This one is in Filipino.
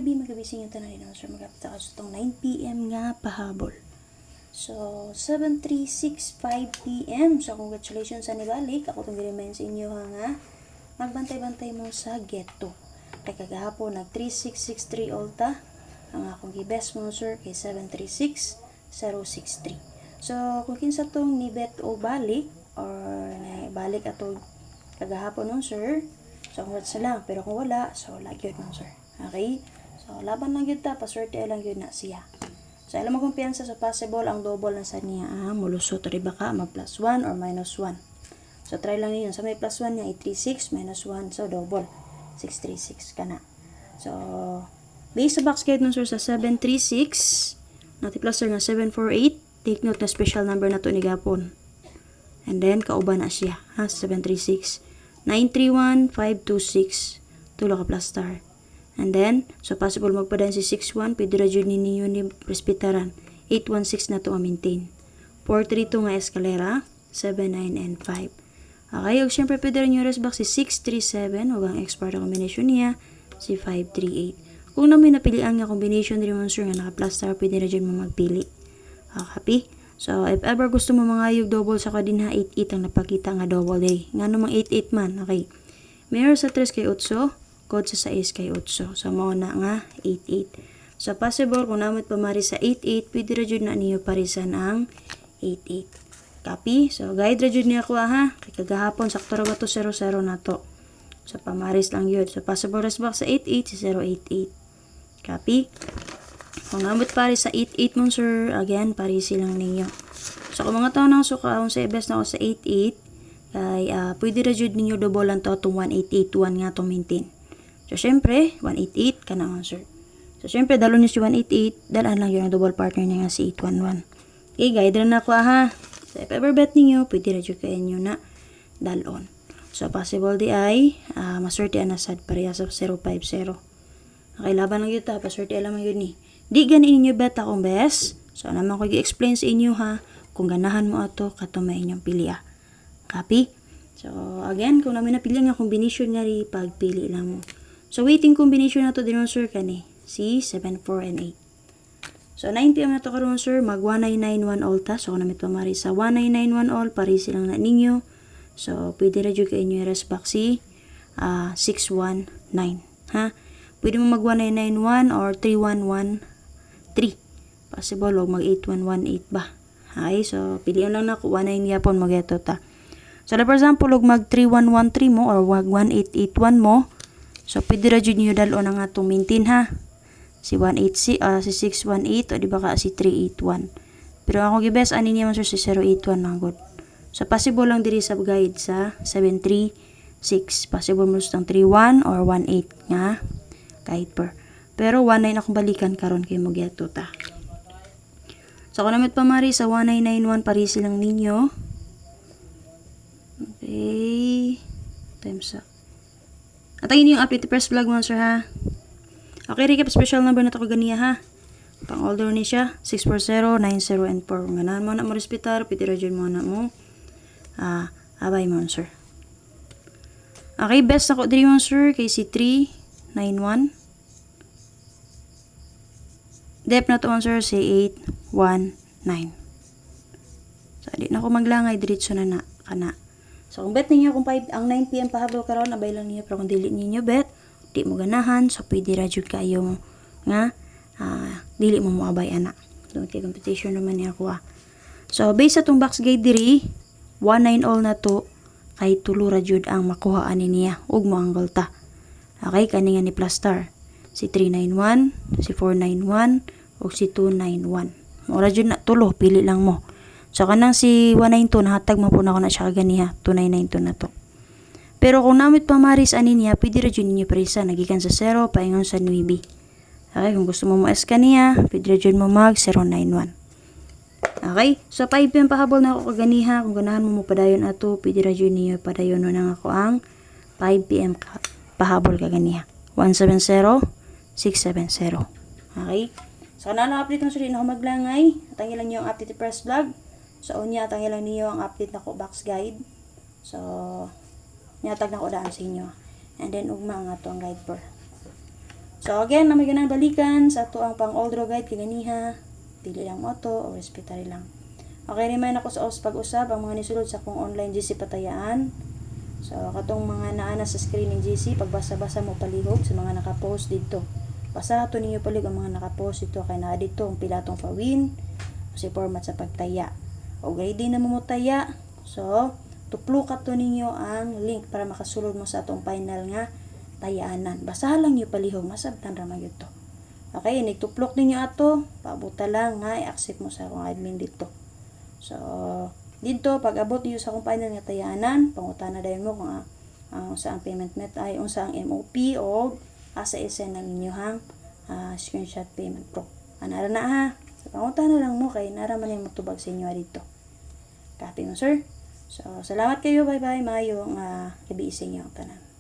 magabi sa tanan din sir magapita ka sa itong 9 PM nga pahabol. So 7:36:05 PM. So congratulations sa nibalik. Ako itong remind sa inyo nga magbantay-bantay mo sa Geto. Kay kagahapon nag 3663 ulta. Ang akong gibest mo sir kay 736063. So kung kinsa tong nibet o balik or balik ato kagahapon nun sir, so congrats na lang. Pero kung wala, so wala yun nun sir. Okay? So laban lang yun ta, paswerte lang yun na siya. So alam mo kumpiyansa sa possible ang double na sa niya. Mulusot rin ba ka mag plus 1 or minus 1. So try lang yun. Sa may plus 1 niya 836 minus 1, so double 636 ka na. So base sa box guide nun sir sa 736 nati plus sir nga 748. Take note na special number na to ni Gapon. And then kauban na siya. 736 931526 tulo ka plus star. And then, so possible magpadayon si 61, pwede ra jud ninyo ni respetaran. 816 na to maintain. 432 nga eskalera, 79 and 5. Okay, ug syempre pwede rin yung rest box si 637, ug ang expert combination niya si 538. Kung namin napilian nga combination rin mo sir nga naka plus star, pwede ra jud mo magpili. Copy? So, if ever gusto mo mangayog double sa kadinha 88 ang napakita nga double day. Nga namang 88 man, okay. Mirror sa 3 kay 8, code sa 6 kay 8. So, mauna nga 88. So, possible kung namit pamari sa 88, pwede ra jud na niyo parisan ang 88. Copy? So, guide ra jud niya ko ha. Kay kagahapon sakto ra ba to 00 na to. So, pamaris lang yun. So, possible rest box sa 88 si 088. Copy? Kung namit pari sa 88 mo sir, again, parisi lang ninyo. So, kung mga taon nang sukaon sa ibes na ako sa 88, kay pwede ra jud ninyo double lang to itong 1881 nga to maintain. So, syempre, 188 ka na sir. So, syempre, dalo niyo si 188, dalaan lang yun ang double partner niya nga si 811. Okay, guide rin ako ha. So, if ever bet ninyo, pwede ra jud kayo nyo na dalon. So, possible di ay, maswerte na sad pareha sa 050. Okay, laban lang yun ta, paswerte alam mo yun ni. Di ganin ninyo bet akong best. So, naman ko i-explain sa inyo ha, kung ganahan mo ato, katumay inyong piliya. Copy? So, again, kung namin napili nga combination nga rin, pagpili lang mo. So, waiting combination na to din sir kani, si 7, 4, and 8. So, 9 PM na to karon sir, mag 1991 all ta. So, kung namin pamari sa 1991 all, parisi lang na ninyo. So, pwede ra jud kayo inyo rest box si 619. Ha? Pwede mo mag 1991 or 3113. Possible, o mag 8118 ba? Okay, so, pilihan lang na ko 19 yapon mag-eto ta. So, for example, og mag 3113 mo or wag 1881 mo, so, pwede ra jud niyo dalo na nga itong maintain ha. Si 186, si 618, o di ba ka si 381. Pero ako gibes, ani niya man sir si 081 mga good. So, possible lang diri sa guide sa 736. Possible mo sa 31 or 18 nga guide per. Pero 19 akong balikan karon kay mo geto ta. So, kung namit pamari sa 1991, parisi lang ninyo. Okay. Time's up. Atagin yung update press vlog mo sir ha. Okay, recap special number na to kaganiya ha. Pang order ni siya 640 90 and 4. Ganahan mo na mo respetar, pitirajon mo na mo. Abay mo sir. Okay, best ako diri mo sir kay si 391. Dep na to sir si 819. So di na ako maglangay diretso na kana. So, kung bet ninyo kung 5 ang 9 PM pahabol karon, abay lang niyo. Pero kung dili niyo bet, di mo ganahan, so pwede ra jud kayo nga dili mo moabay ana. Don't take competition naman ni ako So, based sa tong box guide diri, 19 all na to, kay tulo ra jud ang makuha ani niya ug mo ang golta. Okay, kani nga ni plus star. Si 391, si 491, ug si 291. Mura jud na tulo, pili lang mo. So, kanang si 192, nahatag mo po na ako na siya kaganiha. 2992 na to. Pero kung namit pamaris ani niya, pwede ra jud ninyo presa. Nagikan sa 0, paingon sa 9. Okay, kung gusto mo mo-S kaniya, pwede ra jud mo mag 091. Okay, so 5 PM pahabol na ako kaganiha. Kung ganahan mo mo padayon ato, pwede ra jud niyo padayon na ako ang 5 PM pahabol kaganiha. 170-670. Okay? So, na-update mo sa rin ako maglangay. Atangin lang niyo ang update press vlog. So, unya, atangin lang niyo ang update na ko box guide. So, nyatag na ko daan sa inyo. And then, ugma nga to ang guide per. So again, na may ganang balikan sa ato ang pang old guide kaganiha, dili lang mo to o respetary lang. Okay, remind ako sa pag-usab ang mga nisulod sa akong online GC patayaan. So katong mga naana sa screen ng GC, pagbasa-basa mo palihog sa mga naka-post dito. Basa to ninyo palihog ang mga naka-post dito kay naa dito ang pilatong pawin si format sa pagtaya. O ready na mo taya. So tuplukat to ninyo ang link para makasulod mo sa atong final nga tayaanan. Basa lang niyo palihog, masabtan ra man gyud to. Okay, nagtuplok ninyo ato, pabuta lang nga i-accept mo sa akong admin dito. So, dito pag abot niyo sa akong final nga tayaanan, pangutana dayon mo kung saan payment method ay unsa ang MOP o asa i-send ang inyong screenshot payment pro. Ana na ha. So, pangutana lang mo kay nara man yung matubag sa inyo dito. Copy mo, sir. So, salamat kayo. Bye-bye. Mayong gabi sa inyo tanan.